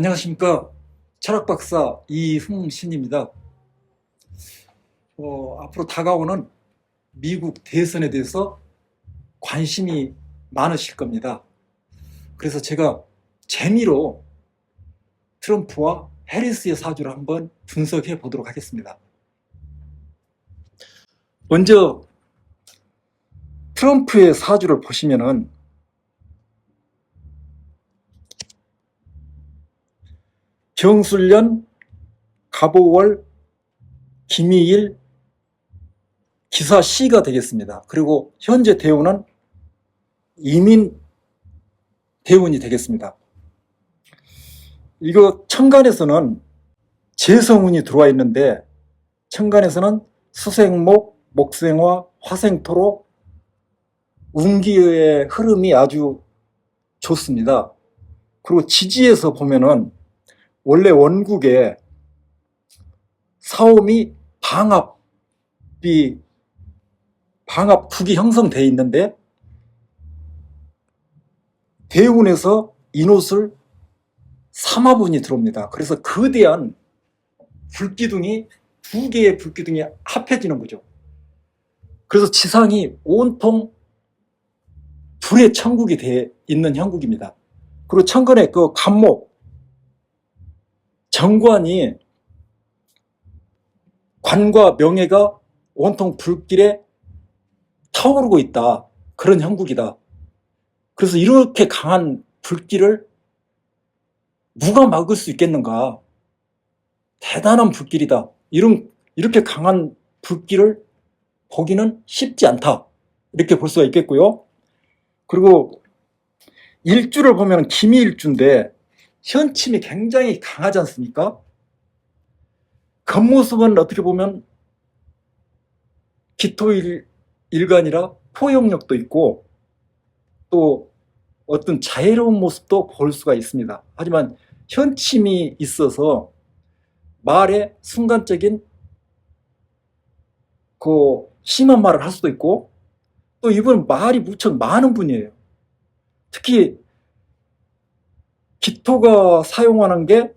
안녕하십니까. 철학박사 이흥신입니다. 앞으로 다가오는 미국 대선에 대해서 관심이 많으실 겁니다. 그래서 제가 재미로 트럼프와 해리스의 사주를 한번 분석해 보도록 하겠습니다. 먼저 트럼프의 사주를 보시면은 경술년, 갑오월, 김이일, 기사씨가 되겠습니다. 그리고 현재 대운은 이민 대운이 되겠습니다. 이거 천간에서는 재성운이 들어와 있는데 천간에서는 수생목, 목생화, 화생토로 운기의 흐름이 아주 좋습니다. 그리고 지지에서 보면은 원래 원국에 사오미 방합국이 형성되어 있는데 대운에서 인옷을 삼화분이 들어옵니다. 그래서 거대한 불기둥이 두 개의 불기둥이 합해지는 거죠. 그래서 지상이 온통 불의 천국이 되어 있는 형국입니다. 그리고 천간에 그 간목 정관이 관과 명예가 온통 불길에 타오르고 있다. 그런 형국이다. 그래서 이렇게 강한 불길을 누가 막을 수 있겠는가? 대단한 불길이다. 이렇게 강한 불길을 보기는 쉽지 않다. 이렇게 볼 수가 있겠고요. 그리고 일주를 보면 기미일주인데 현침이 굉장히 강하지 않습니까? 겉모습은 어떻게 보면 기토일간이라 포용력도 있고 또 어떤 자애로운 모습도 볼 수가 있습니다. 하지만 현침이 있어서 말에 순간적인 심한 말을 할 수도 있고 또 이분은 말이 무척 많은 분이에요. 특히 기토가 사용하는 게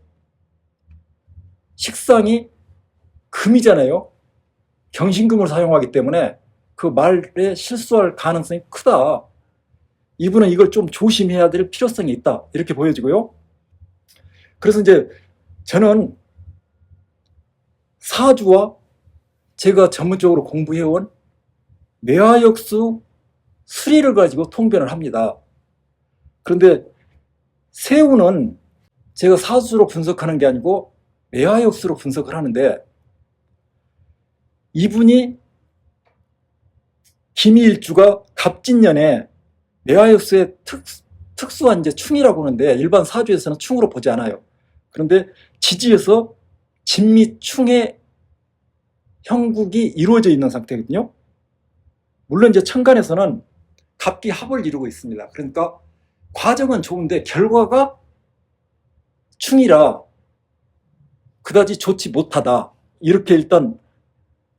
식상이 금이잖아요. 경신금을 사용하기 때문에 그 말에 실수할 가능성이 크다. 이분은 이걸 좀 조심해야 될 필요성이 있다. 이렇게 보여지고요. 그래서 이제 저는 사주와 제가 전문적으로 공부해온 매화역수 수리를 가지고 통변을 합니다. 그런데 세운은 제가 사주로 분석하는 게 아니고 매화역수로 분석을 하는데 이분이 기미일주가 갑진년에 매화역수의 특수한 이제 충이라고 하는데 일반 사주에서는 충으로 보지 않아요. 그런데 지지에서 진미 충의 형국이 이루어져 있는 상태거든요. 물론 이제 천간에서는 갑기 합을 이루고 있습니다. 그러니까 과정은 좋은데 결과가 충이라 그다지 좋지 못하다. 이렇게 일단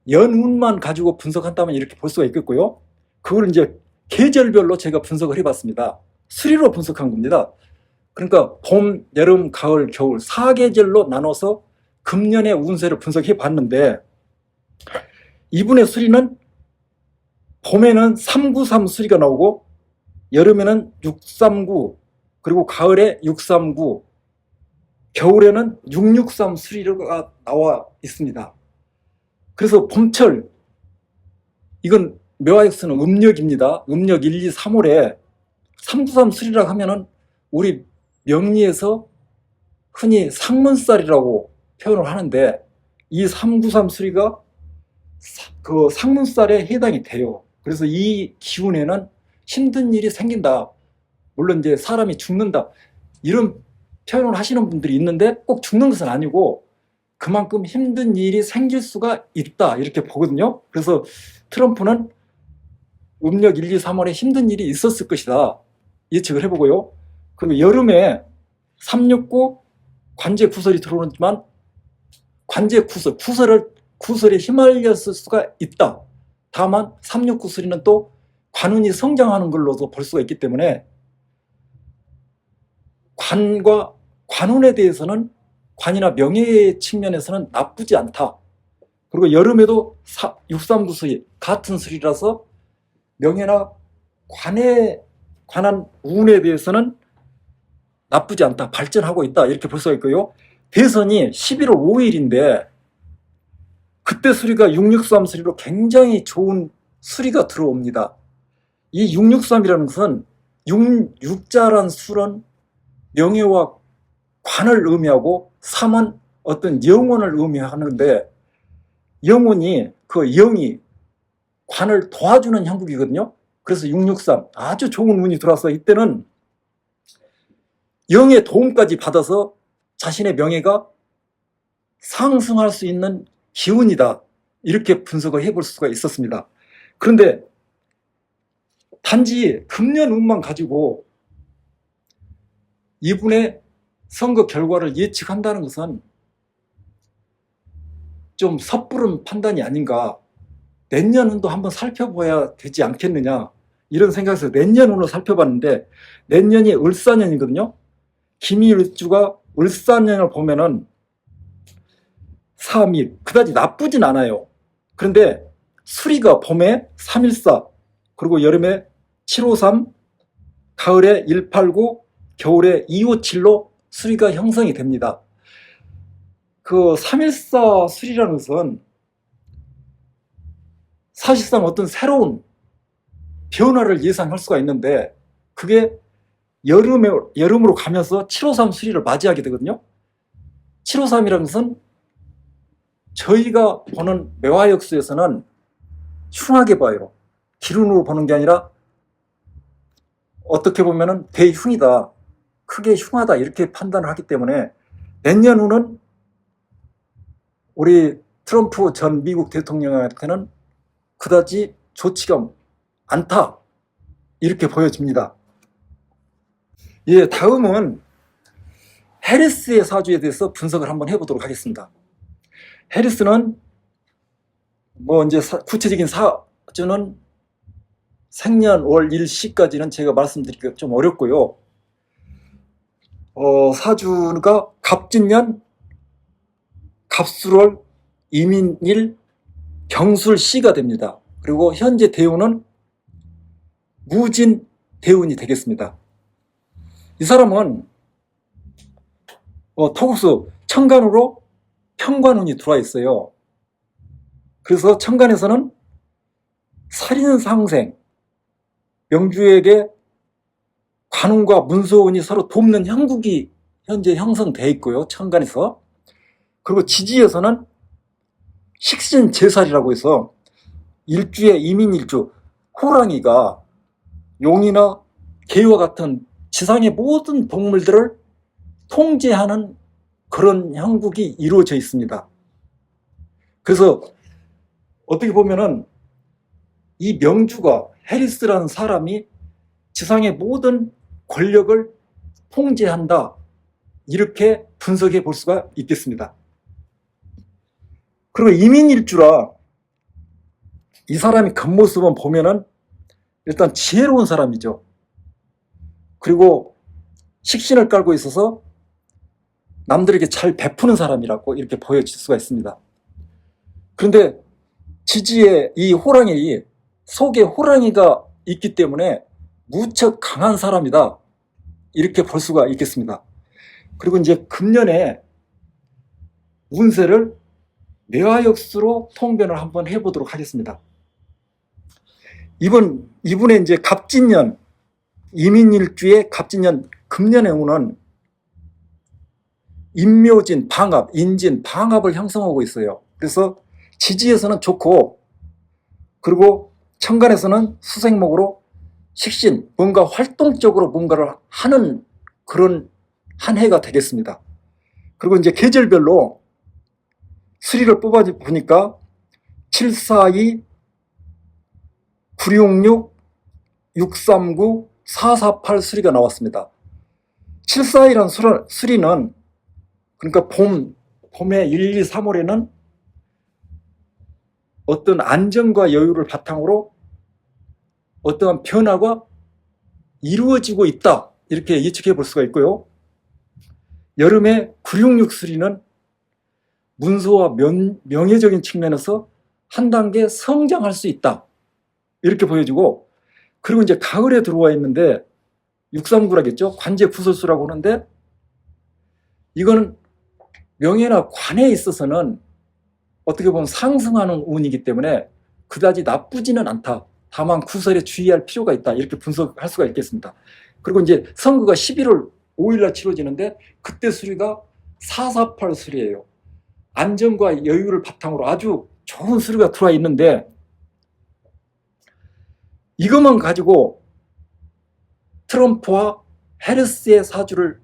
연운만 가지고 분석한다면 이렇게 볼 수가 있겠고요. 그걸 이제 계절별로 제가 분석을 해봤습니다. 수리로 분석한 겁니다. 그러니까 봄, 여름, 가을, 겨울 4계절로 나눠서 금년의 운세를 분석해 봤는데 이분의 수리는 봄에는 393 수리가 나오고 여름에는 639 그리고 가을에 639 겨울에는 663 수리가 나와 있습니다. 그래서 봄철 이건 매화역수는 음력입니다. 음력 1, 2, 3월에 393 수리라고 하면은 우리 명리에서 흔히 상문살이라고 표현을 하는데 이 393 수리가 그 상문살에 해당이 돼요. 그래서 이 기운에는 힘든 일이 생긴다. 물론 이제 사람이 죽는다. 이런 표현을 하시는 분들이 있는데 꼭 죽는 것은 아니고 그만큼 힘든 일이 생길 수가 있다. 이렇게 보거든요. 그래서 트럼프는 음력 1, 2, 3월에 힘든 일이 있었을 것이다. 예측을 해보고요. 그리고 여름에 369 관제 구설이 들어오지만 관제 구설에 휘말렸을 수가 있다. 다만 369 수리는 또 관운이 성장하는 걸로도 볼 수가 있기 때문에 관과 관운에 대해서는 관이나 명예의 측면에서는 나쁘지 않다. 그리고 여름에도 639수리 같은 수리라서 명예나 관에 관한 운에 대해서는 나쁘지 않다. 발전하고 있다. 이렇게 볼 수가 있고요. 대선이 11월 5일인데 그때 수리가 663 수리로 굉장히 좋은 수리가 들어옵니다. 이 663이라는 것은 6자란 수는 명예와 관을 의미하고 3은 어떤 영혼을 의미하는데 영혼이 그 영이 관을 도와주는 형국이거든요. 그래서 663 아주 좋은 운이 들어와서 이때는 영의 도움까지 받아서 자신의 명예가 상승할 수 있는 기운이다. 이렇게 분석을 해볼 수가 있었습니다. 그런데 단지 금년 운만 가지고 이분의 선거 결과를 예측한다는 것은 좀 섣부른 판단이 아닌가. 내년 운도 한번 살펴봐야 되지 않겠느냐. 이런 생각에서 내년 운을 살펴봤는데 내년이 을사년이거든요. 기미일주가 을사년을 보면은 3이 그다지 나쁘진 않아요. 그런데 수리가 봄에 314, 그리고 여름에 753, 가을에 189, 겨울에 257로 수리가 형성이 됩니다. 그 314 수리라는 것은 사실상 어떤 새로운 변화를 예상할 수가 있는데 그게 여름으로 가면서 753 수리를 맞이하게 되거든요. 753이라는 것은 저희가 보는 매화역수에서는 흉하게 봐요. 기운으로 보는 게 아니라 어떻게 보면은 대흉이다, 크게 흉하다 이렇게 판단을 하기 때문에 내년 후는 우리 트럼프 전 미국 대통령한테는 그다지 좋지가 않다 이렇게 보여집니다. 예, 다음은 해리스의 사주에 대해서 분석을 한번 해보도록 하겠습니다. 해리스는 이제 구체적인 사주는 생년 월 일시까지는 제가 말씀드리기가 좀 어렵고요. 사주가 갑진년, 갑술월, 이민일, 경술시가 됩니다. 그리고 현재 대운은 무진 대운이 되겠습니다. 이 사람은 토국수 천간으로 편관운이 들어와 있어요. 그래서 천간에서는 살인상생, 명주에게 관운과 문소운이 서로 돕는 형국이 현재 형성되어 있고요. 천간에서. 그리고 지지에서는 식신제살이라고 해서 일주의 이민일주, 호랑이가 용이나 개와 같은 지상의 모든 동물들을 통제하는 그런 형국이 이루어져 있습니다. 그래서 어떻게 보면은 이 명주가 해리스라는 사람이 지상의 모든 권력을 통제한다 이렇게 분석해 볼 수가 있겠습니다. 그리고 이민일주라 이 사람이 겉모습은 보면은 일단 지혜로운 사람이죠. 그리고 식신을 깔고 있어서 남들에게 잘 베푸는 사람이라고 이렇게 보여질 수가 있습니다. 그런데 지지에 이 호랑이 속에 호랑이가 있기 때문에 무척 강한 사람이다 이렇게 볼 수가 있겠습니다. 그리고 이제 금년에 운세를 매화역수로 통변을 한번 해보도록 하겠습니다. 이분의 이제 갑진년, 이민일주의 갑진년 금년의 운은 인묘진, 방합, 인진, 방합을 형성하고 있어요. 그래서 지지에서는 좋고, 그리고 천간에서는 수생목으로 식신, 뭔가 활동적으로 뭔가를 하는 그런 한 해가 되겠습니다. 그리고 이제 계절별로 수리를 뽑아보니까 742, 966, 639, 448 수리가 나왔습니다. 742라는 수리는 그러니까 봄에 1, 2, 3월에는 어떤 안정과 여유를 바탕으로 어떠한 변화가 이루어지고 있다 이렇게 예측해 볼 수가 있고요. 여름에 966 수리는 문서와 명예적인 측면에서 한 단계 성장할 수 있다. 이렇게 보여지고, 그리고 이제 가을에 들어와 있는데 639라겠죠. 관제 구설수라고 하는데, 이거는 명예나 관에 있어서는 어떻게 보면 상승하는 운이기 때문에 그다지 나쁘지는 않다. 다만 구설에 주의할 필요가 있다. 이렇게 분석할 수가 있겠습니다. 그리고 이제 선거가 11월 5일 날 치러지는데 그때 수리가 448 수리예요. 안정과 여유를 바탕으로 아주 좋은 수리가 들어와 있는데, 이것만 가지고 트럼프와 해리스의 사주를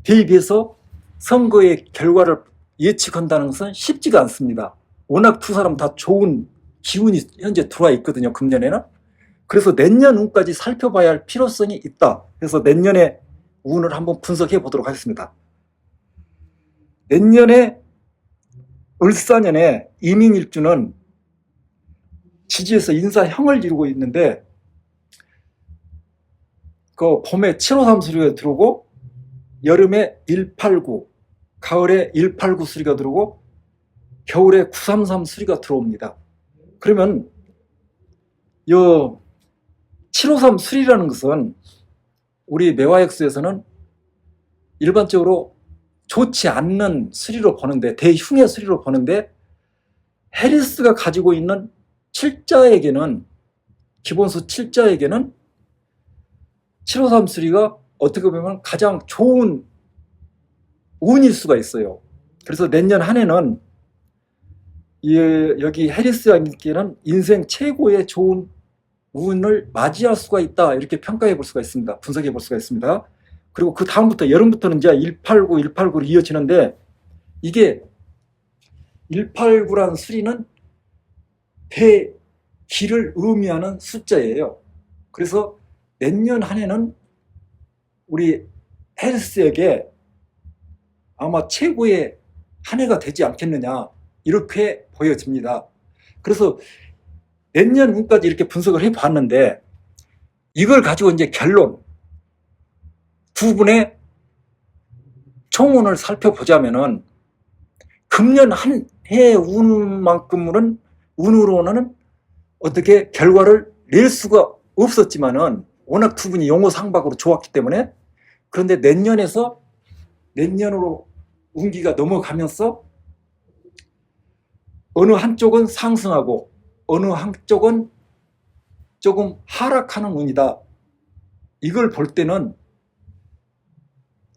대입해서 선거의 결과를 예측한다는 것은 쉽지가 않습니다. 워낙 두 사람 다 좋은 기운이 현재 들어와 있거든요, 금년에는. 그래서 내년 운까지 살펴봐야 할 필요성이 있다. 그래서 내년의 운을 한번 분석해 보도록 하겠습니다. 내년에 을사년에 이민일주는 지지에서 인사형을 이루고 있는데, 그 봄에 753 수리가 들어오고, 여름에 189, 가을에 189 수리가 들어오고, 겨울에 933 수리가 들어옵니다. 그러면 이 753 수리라는 것은 우리 매화역수에서는 일반적으로 좋지 않는 수리로 보는데, 대흉의 수리로 보는데, 해리스가 가지고 있는 7자에게는, 기본수 7자에게는 753 수리가 어떻게 보면 가장 좋은 운일 수가 있어요. 그래서 내년 한 해는 여기 해리스에게는 인생 최고의 좋은 운을 맞이할 수가 있다. 이렇게 평가해 볼 수가 있습니다. 분석해 볼 수가 있습니다. 그리고 그 다음부터 여름부터는 이제 189, 189로 이어지는데, 이게 189라는 수리는 대기를 의미하는 숫자예요. 그래서 내년 한 해는 우리 해리스에게 아마 최고의 한 해가 되지 않겠느냐, 이렇게 보여집니다. 그래서 내년 운까지 이렇게 분석을 해봤는데, 이걸 가지고 이제 결론, 두 분의 총운을 살펴보자면은, 금년 한 해 운만큼은, 운으로는 어떻게 결과를 낼 수가 없었지만은, 워낙 두 분이 용호상박으로 좋았기 때문에. 그런데 내년으로 운기가 넘어가면서 어느 한쪽은 상승하고 어느 한쪽은 조금 하락하는 운이다. 이걸 볼 때는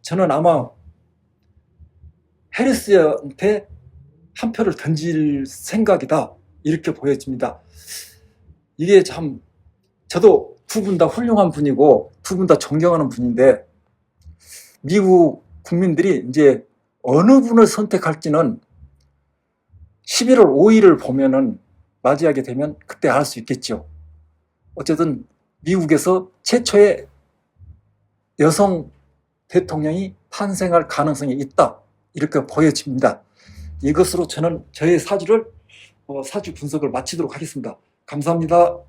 저는 아마 해리스한테 한 표를 던질 생각이다. 이렇게 보여집니다. 이게 참, 저도 두 분 다 훌륭한 분이고 두 분 다 존경하는 분인데, 미국 국민들이 이제 어느 분을 선택할지는 11월 5일을 보면은, 맞이하게 되면 그때 알 수 있겠죠. 어쨌든 미국에서 최초의 여성 대통령이 탄생할 가능성이 있다. 이렇게 보여집니다. 이것으로 저는 저의 사주 분석을 마치도록 하겠습니다. 감사합니다.